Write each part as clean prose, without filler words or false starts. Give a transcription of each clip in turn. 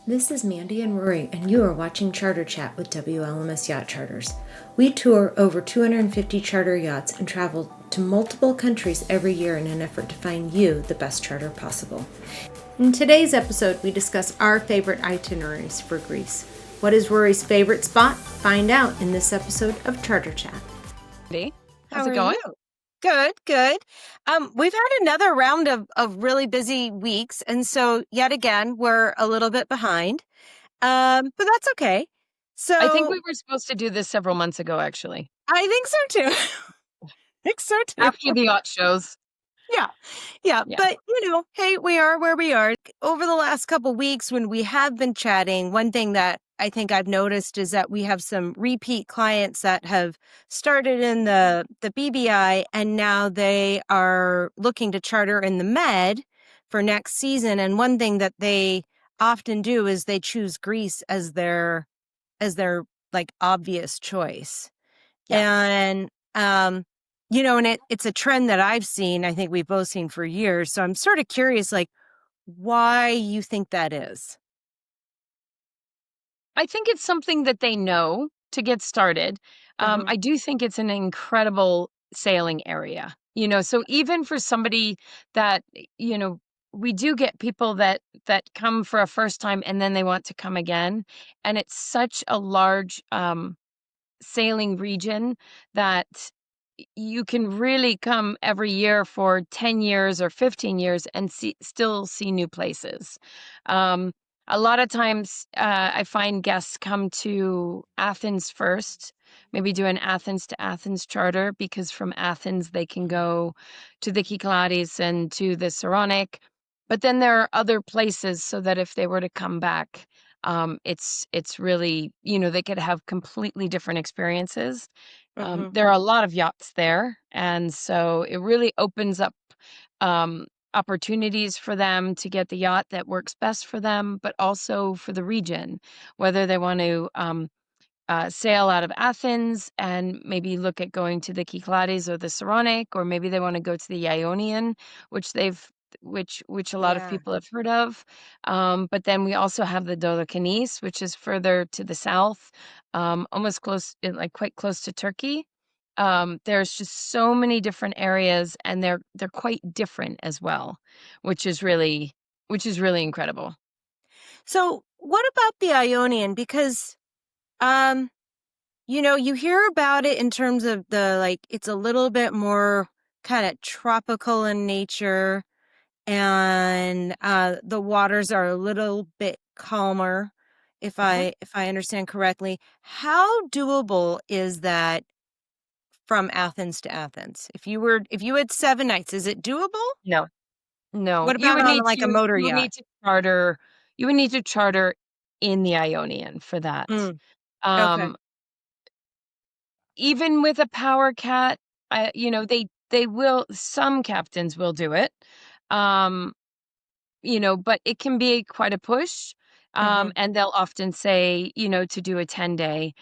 This is Mandy and Rory, and you are watching Charter Chat with WLMS Yacht Charters. We tour over 250 charter yachts and travel to multiple countries every year in an effort to find you the best charter possible. In today's episode, we discuss our favorite itineraries for Greece. What is Rory's favorite spot? Find out in this episode of Charter Chat. How's How it are going? you? Good. We've had another round of really busy weeks, and so yet again we're a little bit behind. But that's okay. I think So we were supposed to do this several months ago, actually, I think so too. I think so too. after the yacht shows. Yeah. Yeah. Yeah. But, hey, we are where we are. Over the last couple weeks when we have been chatting, one thing that I think I've noticed is that we have some repeat clients that have started in the BBI and now they are looking to charter in the Med for next season. And one thing that they often do is they choose Greece as their like obvious choice. Yeah. And and it's a trend that I've seen, I think we've both seen for years. So I'm sort of curious, like, why you think that is. I think it's something that they know to get started. Mhm. I do think it's an incredible sailing area, so even for somebody that, we do get people that come for a first time and then they want to come again. And it's such a large sailing region that you can really come every year for 10 years or 15 years and still see new places. Um, a lot of times, I find guests come to Athens first, maybe do an Athens to Athens charter, because from Athens they can go to the Kyklades and to the Saronic. But then there are other places so that if they were to come back, it's really, they could have completely different experiences. Mhm. There are a lot of yachts there, and so it really opens up um, opportunities for them to get the yacht that works best for them, but also for the region, whether they want to sail out of Athens and maybe look at going to the Kyklades or the Saronic, or maybe they want to go to the Ionian, which which a lot of Yeah. people have heard of. But then we also have the Dodekanes, which is further to the south, almost close, like quite close to Turkey. There's just so many different areas, and they're quite different as well, which is really which is really incredible. So what about the Ionian? Because um, you hear about it in terms of it's a little bit more kind of tropical in nature, and the waters are a little bit calmer, if Mhm. I understand correctly. How doable is that from Athens to Athens? If you had 7 nights, is it doable? No. No, What about on like a motor you would yacht? need to charter in the Ionian for that. Mm, okay. Um, Even with a power cat, they will some captains will do it. Um, but it can be quite a push. Mm-hmm. And they'll often say, to do a 10-day,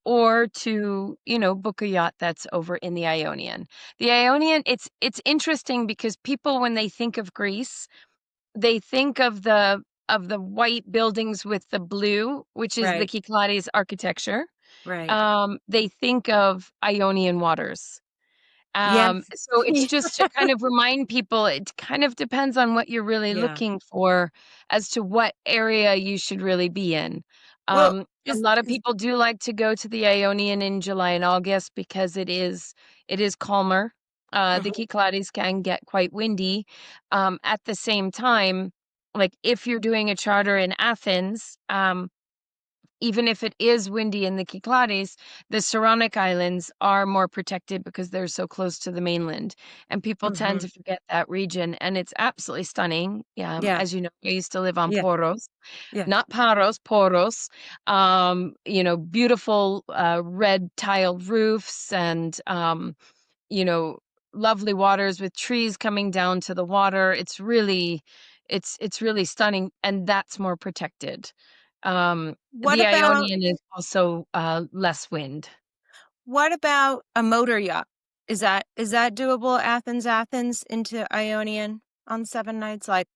or to, book a yacht that's over in the Ionian. The Ionian, it's interesting because people, when they think of Greece, they think of the white buildings with the blue, which is the Right. Kyklades architecture. Right. They think of Ionian waters. Yes. So it's just to kind of remind people, it kind of depends on what you're really Yeah. looking for as to what area you should really be in. Well, A lot of people do like to go to the Ionian in July and August because it is calmer. The Mhm. Kyklades can get quite windy. At the same time, like if you're doing a charter in Athens, even if it is windy in the Kyklades, the Saronic Islands are more protected because they're so close to the mainland, and people tend Mhm. to forget that region, and it's absolutely stunning. Yeah. As you know, I used to live on Yeah. Poros, Yeah. not Paros, Poros. Beautiful red tiled roofs, and you know, lovely waters with trees coming down to the water. It's really stunning, and that's more protected. What The about Ionian is also less wind. what about a motor yacht? Is that doable? Athens into Ionian on 7 nights? Like,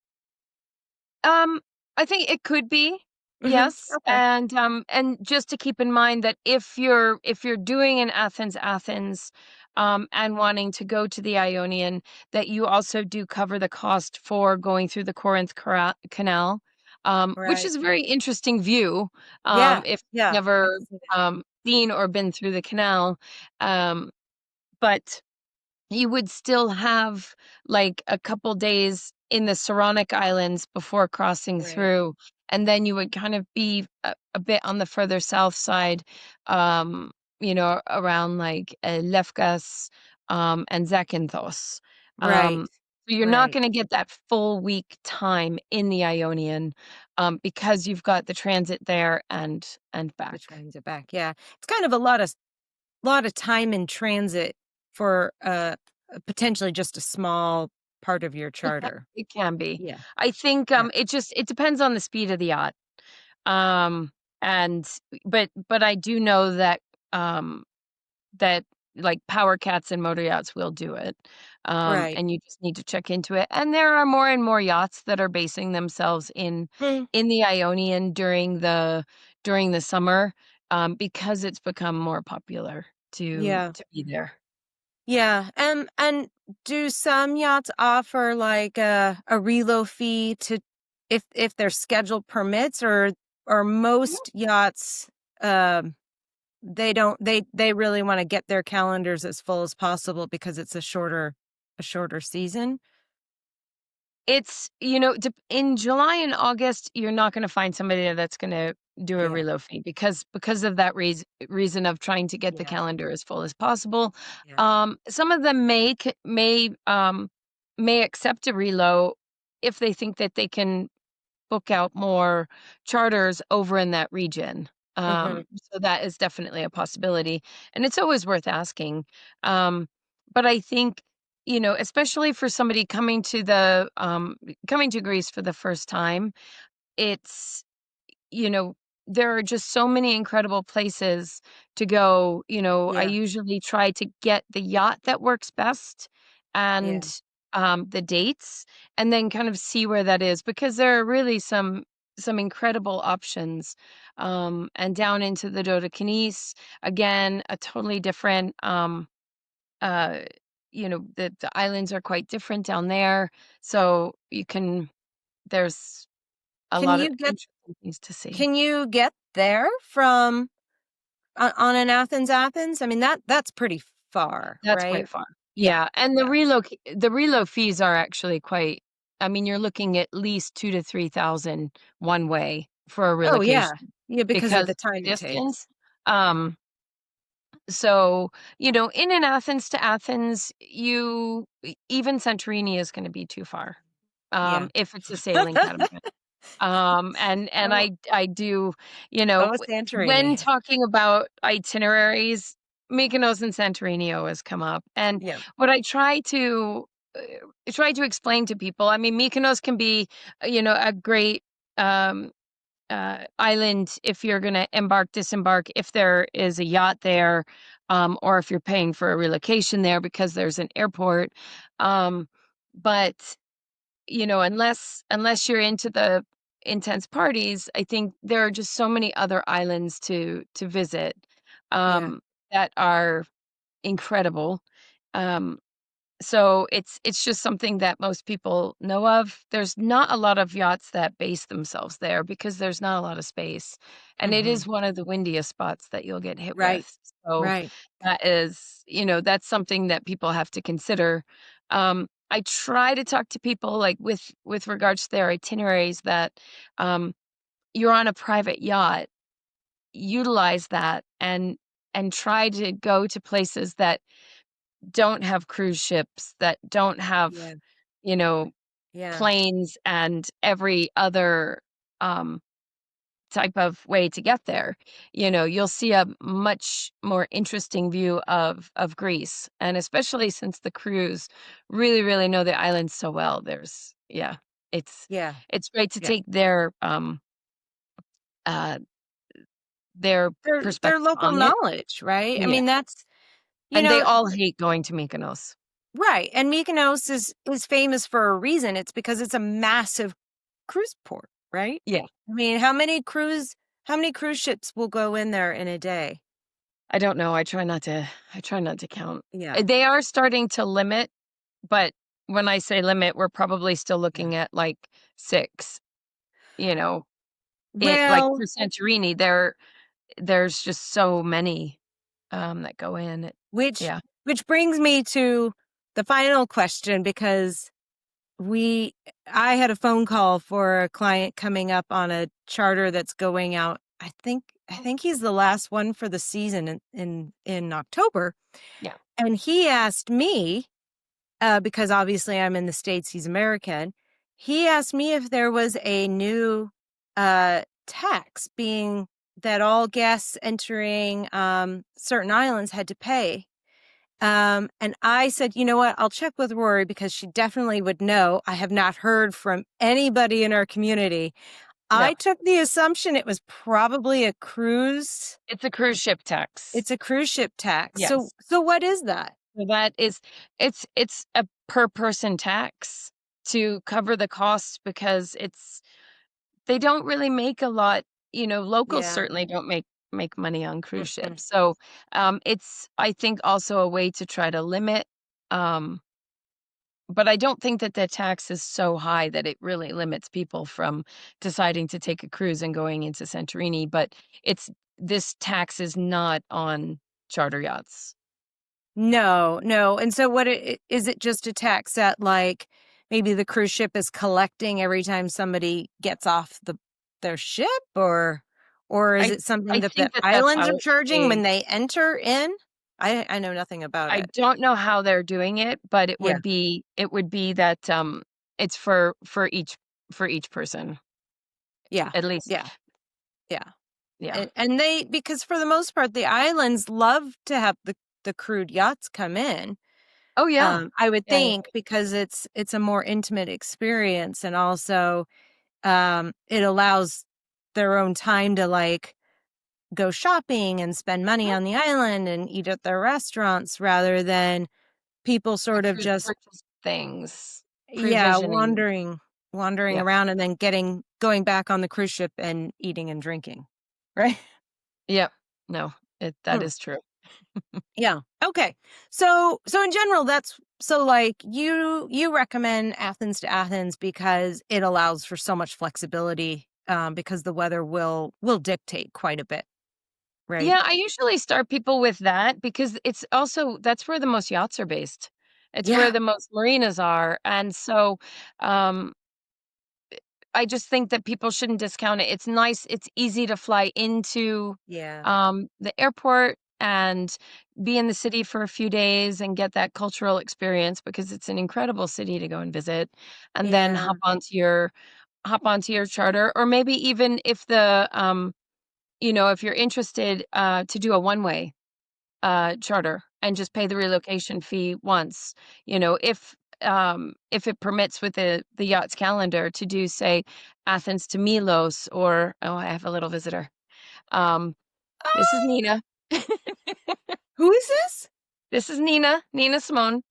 Um, I think it could be. Mhm. Yes, Okay. and just to keep in mind that if you're doing an Athens, and wanting to go to the Ionian, that you also do cover the cost for going through the Canal, which Right. is a very interesting view, Yeah. if you've Yeah. I never, can see that. seen or been through the canal, but you would still have, like, a couple days in the Saronic Islands before crossing Right. through, and then you would kind of be a bit on the further south side, um, around, like, Lefkas, and Zakynthos. Right. So you're not Right. gonna get that full week time in the Ionian, because you've got the transit there and The back. trains are back. Yeah. It's kind of a lot of time in transit for, potentially just a small part of your charter. It can be. Yeah. I think, Yeah. it depends on the speed of the yacht. Um, and but I do know that, um, that, like, power cats and motor yachts will do it. Right. And you just need to check into it. And there are more and more yachts that are basing themselves Mm. in the Ionian during the summer, because it's become more popular Yeah. to be there. Yeah. And do some yachts offer like a reload fee to if their schedule permits, or most yachts um they really want to get their calendars as full as possible because it's a shorter season? It's in July and August, you're not gonna find somebody that's gonna do a Yeah. reload fee because of that reason of trying to get the Yeah. calendar as full as possible. Yeah. Some of them may accept a reload if they think that they can book out more charters over in that region. Mhm. So that is definitely a possibility, and it's always worth asking. Um, but I think, especially for somebody coming to Greece for the first time, it's you know, there are just so many incredible places to go. I Yeah. usually try to get the yacht that works best Yeah. and, the dates, and then kind of see where that is because there are really some incredible options. And down into the Dodecanese, again, a totally different, uh, the islands are quite different down there, so there's a Can lot of you get interesting things to see. can you get there from on an Athens? I mean, that's pretty far, That's right? quite far. Yeah. Yeah, and Yeah. the reload fees are actually quite. I mean, you're looking at least 2 to 3,000 one way for a Oh, yeah. relocation Yeah, because of because the of the time it takes. distance. Um, so, in an Athens to Athens, even Santorini is gonna be too far, Yeah. if it's a sailing catamaran. And Oh, I do, you know, oh, w Santorini. when talking about itineraries, Mykonos and Santorini always come up, and Yeah. what uh, I try to explain to people, I mean, Mykonos can be, a great, um, island if you're gonna disembark, if there is a yacht there, or if you're paying for a relocation there because there's an airport, but unless you're into the intense parties, I think there are just so many other islands to visit, Yeah. um, that are incredible. Um, so it's just something that most people know of. There's not a lot of yachts that base themselves there because there's not a lot of space, and it Mhm. is one of the windiest spots that you'll get hit Right. with. So Right. that's something that people have to consider. I try to talk to people like with regards to their itineraries that, um, you're on a private yacht, utilize that and try to go to places that don't have cruise ships, that don't have, Yeah. you know, Yeah. planes and every other, um, type of way to get there. You'll see a much more interesting view of Greece, and especially since the crews really, really know the islands so well. It's Yeah. it's great to Yeah. take uh, their Their perspective local on it. knowledge, right? I Yeah, mean, that's you and they know all hate going to Mykonos. right, and Mykonos is famous for a reason. It's because it's a massive cruise port. right? Yeah. I mean, how many cruise ships will go in there in a day? I don't know. I try not to count. Yeah. They are starting to limit, but when I say limit, we're probably still Yeah. looking at like 6, you know, it like Well, for Santorini, there's just so many that go in. which Yeah. which brings me to the final question because we I had a phone call for a client coming up on a charter that's going out. I think he's the last one for the season in October. Yeah. And he asked me, because obviously I'm in the States, he's American. He asked me if there was a new tax being that all guests entering certain islands had to pay. And I said, you know what? I'll check with Rory because she definitely would know. I have not heard from anybody in our community. No. I took the assumption it was probably a cruise. It's a cruise ship tax. It's a cruise ship tax. So, Yes. so what is that? So that is it's a per person tax to cover the costs because they don't really make a lot, locals Yeah. certainly don't make money on cruise Mm-mm. ships. So, it's I think also a way to try to limit, um, but I don't think that the tax is so high that it really limits people from deciding to take a cruise and going into Santorini, but it's this tax is not on charter yachts. No, no. And so is it just a tax that like maybe the cruise ship is collecting every time somebody gets off their ship or is I it something I that the think that that's islands how are it's charging when paid. they enter in? I know nothing about I it. don't know how they're doing it, but Yeah. it would be that, it's for each person, Yeah. at least. Yeah. Yeah. Yeah. And they because for the most part the islands love to have the crude yachts come in. Oh, yeah. I would Yeah, yeah. think because it's a more intimate experience and also it allows their own time to like go shopping and spend money Mhm. on the island and eat at their restaurants rather than people The sort of cruise just purchase things, yeah provisioning. wandering Yep. around and then going back on the cruise ship and eating and drinking, right? Yep. No, that is true. Yeah. Okay. So in general, that's so like you recommend Athens to Athens because it allows for so much flexibility, because the weather will dictate quite a bit, right? Yeah, I usually start people with that because it's also that's where the most yachts are based. It's where Yeah. the most marinas are, and so, um I just think that people shouldn't discount it. It's nice, it's easy to fly into, Yeah. the airport and be in the city for a few days and get that cultural experience because it's an incredible city to go and visit, and then Yeah. hop onto your charter, or maybe even if you're interested, to do a one-way charter and just pay the relocation fee once. If it permits with the yacht's calendar to do, say, Athens to Milos, or oh, I have a little visitor. Um, this is Ah, Nina. who is this? This is Nina Simone.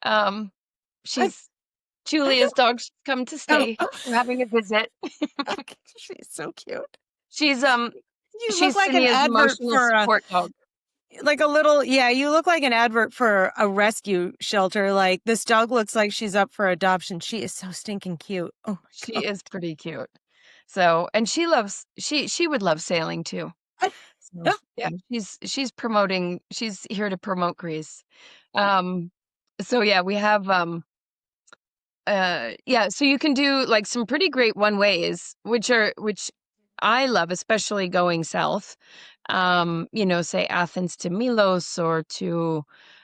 Um, I she's I Julia's don't. dog. She's come to Oh, stay. oh. We're having a visit. Okay, she's so cute. She's um You look she's like an Sinia's advert emotional for a support dog. like a little yeah, you look like an advert for a rescue shelter. Like this dog looks like she's up for adoption. She is so stinking cute. Oh my She god. is pretty cute. So, and she would love sailing too. So, yeah, she's here to promote Greece. Um, so yeah, we have, yeah, so you can do, like, some pretty great one ways, which I love, especially going south. Say Athens to Milos or to,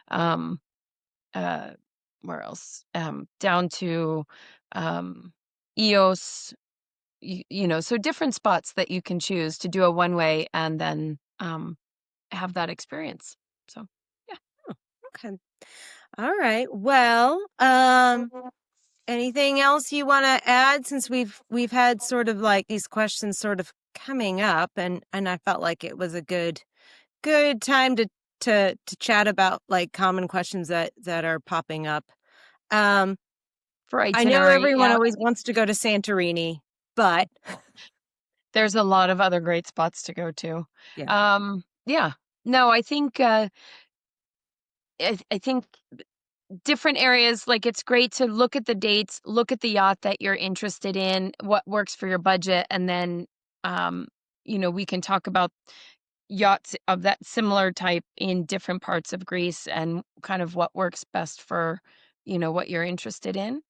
um, uh, where else? Down to, um, Eos, so different spots that you can choose to do a one way and then, have that experience. So, yeah. Okay. All right. Well, anything else you want to add since we've had sort of like these questions sort of coming up and I felt like it was a good time to chat about like common questions that are popping up. Um For I know itinerary, everyone yeah, always wants to go to Santorini. but there's a lot of other great spots to go to. yeah. Yeah. No, I think different areas, like, it's great to look at the dates, look at the yacht that you're interested in, what works for your budget, and then, um, we can talk about yachts of that similar type in different parts of Greece and kind of what works best for, what you're interested in.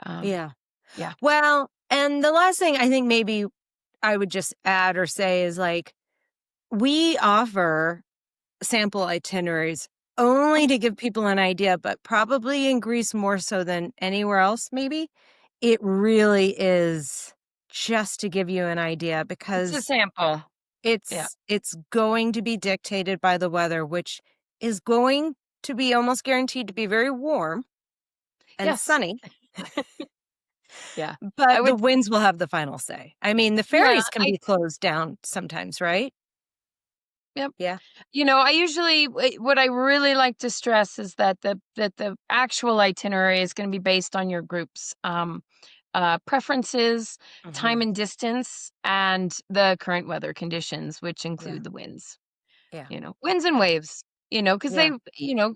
Um, Yeah. yeah. Well, and the last thing I think maybe I would just add or say is like, we offer sample itineraries only to give people an idea, but probably in Greece more so than anywhere else, maybe. It really is just to give you an idea It's a because sample. Yeah. it's going to be dictated by the weather, which is going to be almost guaranteed to be very warm and Yes. sunny, Yeah. I but the would winds will have the final say. I mean, the yeah, ferries can be closed down sometimes, right? yep. Yeah. I usually what I really like to stress is that the actual itinerary is going to be based on your group's preferences, time Mhm. and distance, and the current weather conditions, which Yeah. include the winds. Yeah. Winds and waves. Because Yeah.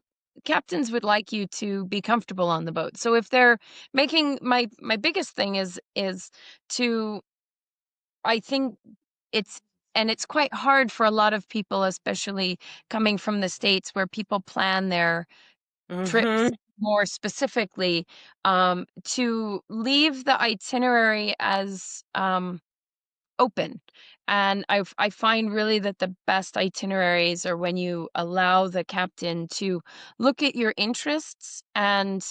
captains would like you to be comfortable on the boat. So if they're making my biggest thing is to I think it's quite hard for a lot of people, especially coming from the States where people plan their trips Mhm. more specifically, to leave the itinerary as open. And I find really that the best itineraries are when you allow the captain to look at your interests and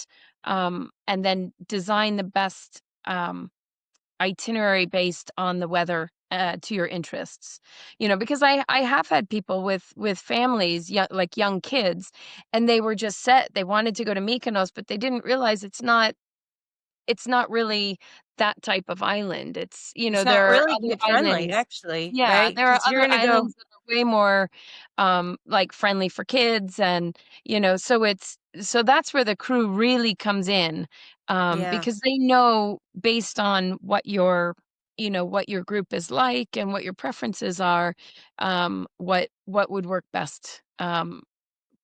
then design the best itinerary based on the weather to your interests. Because I have had people with families, like young kids, and they were just set. They wanted to go to Mykonos, but they didn't realize it's not really that type of island. It's not there are really other kid friendly, islands. actually, Yeah, right? there are Because you're other gonna go. islands that are way more, like, friendly for kids and, so that's where the crew really comes in, Yeah. because they know based on what your group is like and what your preferences are, what would work best,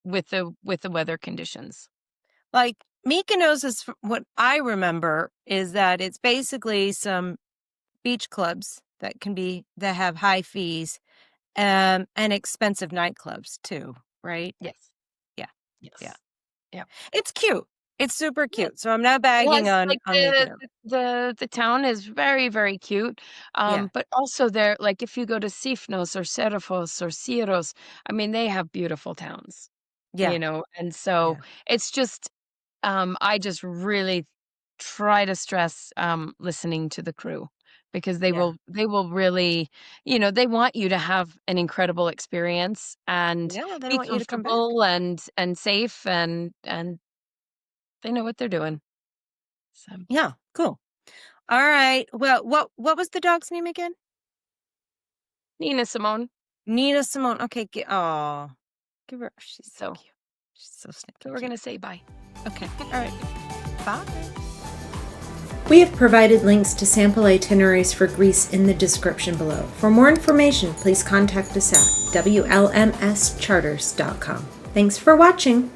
with the weather conditions. Like, Mykonos is what I remember is that it's basically some beach clubs that have high fees, and expensive nightclubs too, right? Yes. Yeah. Yeah. Yes. Yep. It's cute. It's super Yes. cute. So I'm not bagging Yes, on like, Mykonos. the town is very, very cute, Yeah. but also there, like, if you go to Sifnos or Serifos or Syros, I mean, they have beautiful towns, Yeah. and so Yeah. it's just, I just really try to stress, listening to the crew because they Yeah. will they will really, they want you to have an incredible experience and Yeah, they don't be want you to come back. comfortable and safe and they know what they're doing, so Yeah, cool. Alright. Well, what was the dog's name again? Nina Simone. Nina Simone. Okay, aw. Give her she's so So cute. She's so so stinking we're cute. gonna say bye. Okay. Alright. Bye. We have provided links to sample itineraries for Greece in the description below. For more information, please contact us at WLMScharters.com. Thanks for watching.